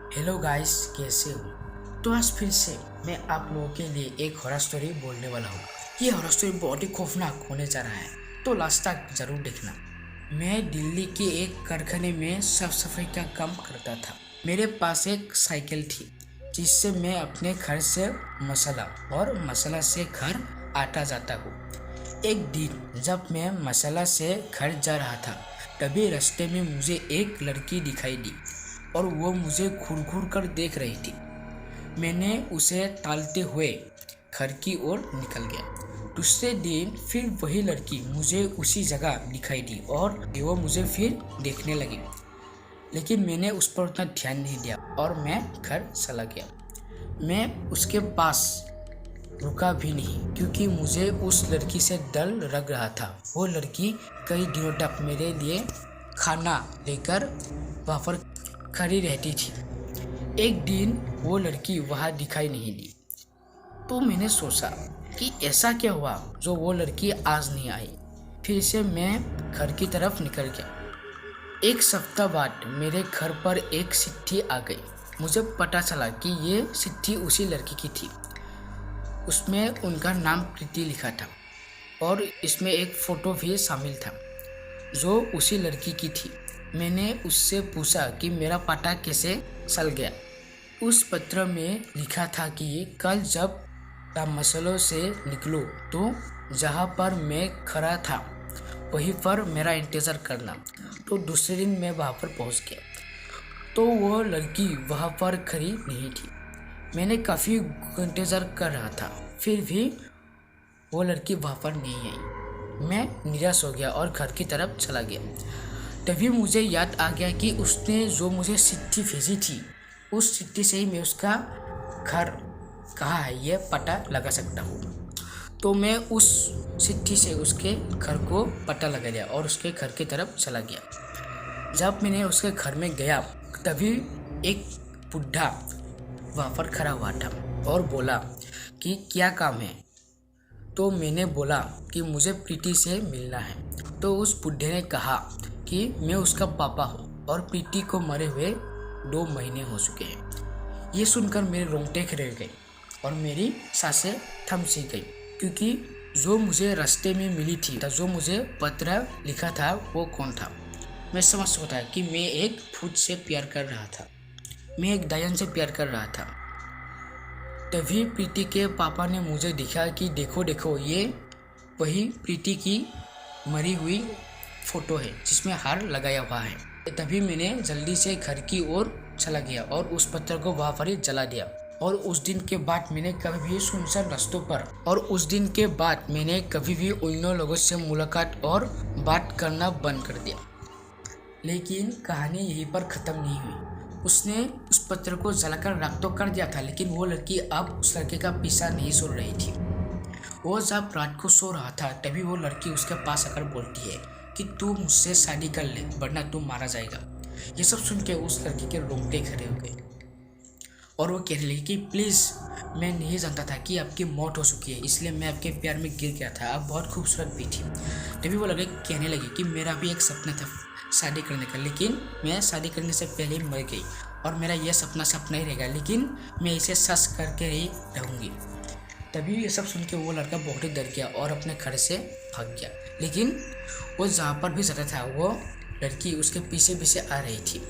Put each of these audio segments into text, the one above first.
Hello guys, कैसे हो? तो आज फिर से मैं आप लोगों के लिए एक हॉरर स्टोरी बोलने वाला हूँ। ये हॉरर स्टोरी बहुत ही खौफनाक होने जा रहा है, तो लास्ट तक जरूर देखना। मैं दिल्ली के एक कारखाने में साफ सफाई का काम करता था। मेरे पास एक साइकिल थी जिससे मैं अपने घर से मसाला और मसाला से घर आता जाता हूँ। एक दिन जब मैं मसाला से घर जा रहा था, तभी रास्ते में मुझे एक लड़की दिखाई दी और वो मुझे घूर घूर कर देख रही थी। मैंने उसे टालते हुए घर की ओर निकल गया। दूसरे दिन फिर वही लड़की मुझे उसी जगह दिखाई दी और वो मुझे फिर देखने लगी, लेकिन मैंने उस पर उतना ध्यान नहीं दिया और मैं घर चला गया। मैं उसके पास रुका भी नहीं, क्योंकि मुझे उस लड़की से डर लग रहा था। वो लड़की कई दिनों तक मेरे लिए खाना लेकर वहाँ पर खड़ी रहती थी। एक दिन वो लड़की वहाँ दिखाई नहीं दी, तो मैंने सोचा कि ऐसा क्या हुआ जो वो लड़की आज नहीं आई। फिर से मैं घर की तरफ निकल गया। एक सप्ताह बाद मेरे घर पर एक चिट्ठी आ गई। मुझे पता चला कि ये चिट्ठी उसी लड़की की थी। उसमें उनका नाम प्रीति लिखा था और इसमें एक फ़ोटो भी शामिल था जो उसी लड़की की थी। मैंने उससे पूछा कि मेरा पता कैसे चल गया। उस पत्र में लिखा था कि कल जब आप मसलों से निकलो तो जहाँ पर मैं खड़ा था वहीं पर मेरा इंतज़ार करना। तो दूसरे दिन मैं वहाँ पर पहुँच गया, तो वो लड़की वहाँ पर खड़ी नहीं थी। मैंने काफ़ी इंतज़ार कर रहा था, फिर भी वो लड़की वहाँ पर नहीं आई। मैं निराश हो गया और घर की तरफ चला गया। तभी मुझे याद आ गया कि उसने जो मुझे चिट्ठी भेजी थी, उस चिट्ठी से ही मैं उसका घर कहाँ है ये पता लगा सकता हूँ। तो मैं उस चिट्ठी से उसके घर को पता लगा लिया और उसके घर की तरफ चला गया। जब मैंने उसके घर में गया, तभी एक बुढ़ा वहाँ पर खड़ा हुआ था और बोला कि क्या काम है। तो मैंने बोला कि मुझे प्रीति से मिलना है। तो उस बुढ़े ने कहा कि मैं उसका पापा हूँ और प्रीति को मरे हुए 2 महीने हो चुके हैं। ये सुनकर मेरे रोंगटे खड़े गए और मेरी सांसें थम सी गई, क्योंकि जो मुझे रास्ते में मिली थी, जो मुझे पत्र लिखा था, वो कौन था। मैं समझ सकता था कि मैं एक भूत से प्यार कर रहा था, मैं एक डायन से प्यार कर रहा था। तभी प्रीति के पापा ने मुझे दिखा कि देखो देखो, ये वही प्रीति की मरी हुई फोटो है जिसमें हार लगाया हुआ है। तभी मैंने जल्दी से घर की ओर चला गया और उस पत्थर को वहाँ पर ही जला दिया। और उस दिन के बाद मैंने कभी भी सुनसान रास्तों पर उन लोगों से मुलाकात और बात करना बंद कर दिया। लेकिन कहानी यहीं पर ख़त्म नहीं हुई। उसने उस पत्र को जलाकर राख तो कर दिया था, लेकिन वो लड़की अब उस लड़के का पीछा नहीं छोड़ रही थी। वो जब रात को सो रहा था, तभी वो लड़की उसके पास आकर बोलती है कि तू मुझसे शादी कर ले वरना तू मारा जाएगा। ये सब सुन के उस लड़की के रोंगटे खड़े हो गए और वो कहने लगी कि प्लीज़, मैं नहीं जानता था कि आपकी मौत हो चुकी है, इसलिए मैं आपके प्यार में गिर गया था। आप बहुत खूबसूरत भी थी। तभी वो लड़की कहने लगी कि मेरा भी एक सपना था शादी करने का, लेकिन मैं शादी करने से पहले ही मर गई और मेरा यह सपना ही रहेगा, लेकिन मैं इसे सच करके ही रहूँगी। तभी ये सब सुन के वो लड़का बहुत ही डर गया और अपने घर से भाग गया। लेकिन वो जहाँ पर भी जाता था, वो लड़की उसके पीछे पीछे आ रही थी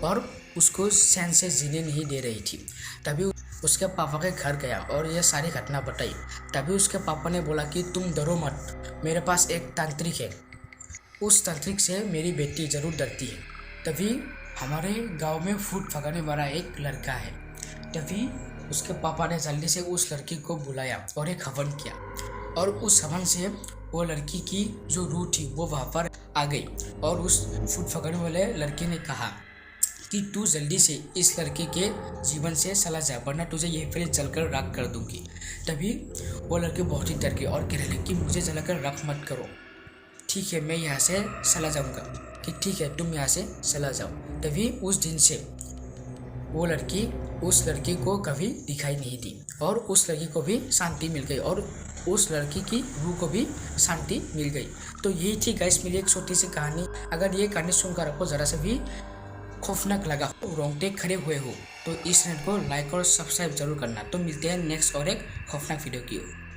और उसको चैन से जीने नहीं दे रही थी। तभी उसके पापा के घर गया और यह सारी घटना बताई। तभी उसके पापा ने बोला कि तुम डरो मत, मेरे पास एक तांत्रिक है, उस तांत्रिक से मेरी बेटी जरूर डरती है। तभी हमारे गांव में फूट फगाने वाला एक लड़का है। तभी उसके पापा ने जल्दी से उस लड़की को बुलाया और एक हवन किया, और उस हवन से वो लड़की की जो रूह थी वो वहाँ पर आ गई। और उस फूट फगाने वाले लड़के ने कहा कि तू जल्दी से इस लड़के के जीवन से चला जा, वरना तुझे यहीं पर जलकर राख कर दूंगी। तभी वो लड़के बहुत ही डर गए और कहने लगे कि मुझे जलाकर राख मत करो, ठीक है मैं यहाँ से चला जाऊँगा, कि ठीक है तुम यहाँ से चला जाओ। तभी उस दिन से वो लड़की उस लड़के को कभी दिखाई नहीं दी और उस लड़की को भी शांति मिल गई और उस लड़की की रूह को भी शांति मिल गई। तो यही थी गाइस मेरी एक छोटी सी कहानी। अगर ये कहानी सुनकर आपको ज़रा सा भी खौफनाक लगा हो, रोंगटे खड़े हुए हो, तो इस चैनल को लाइक और सब्सक्राइब जरूर करना। तो मिलते हैं नेक्स्ट और एक खौफनाक वीडियो की ओर।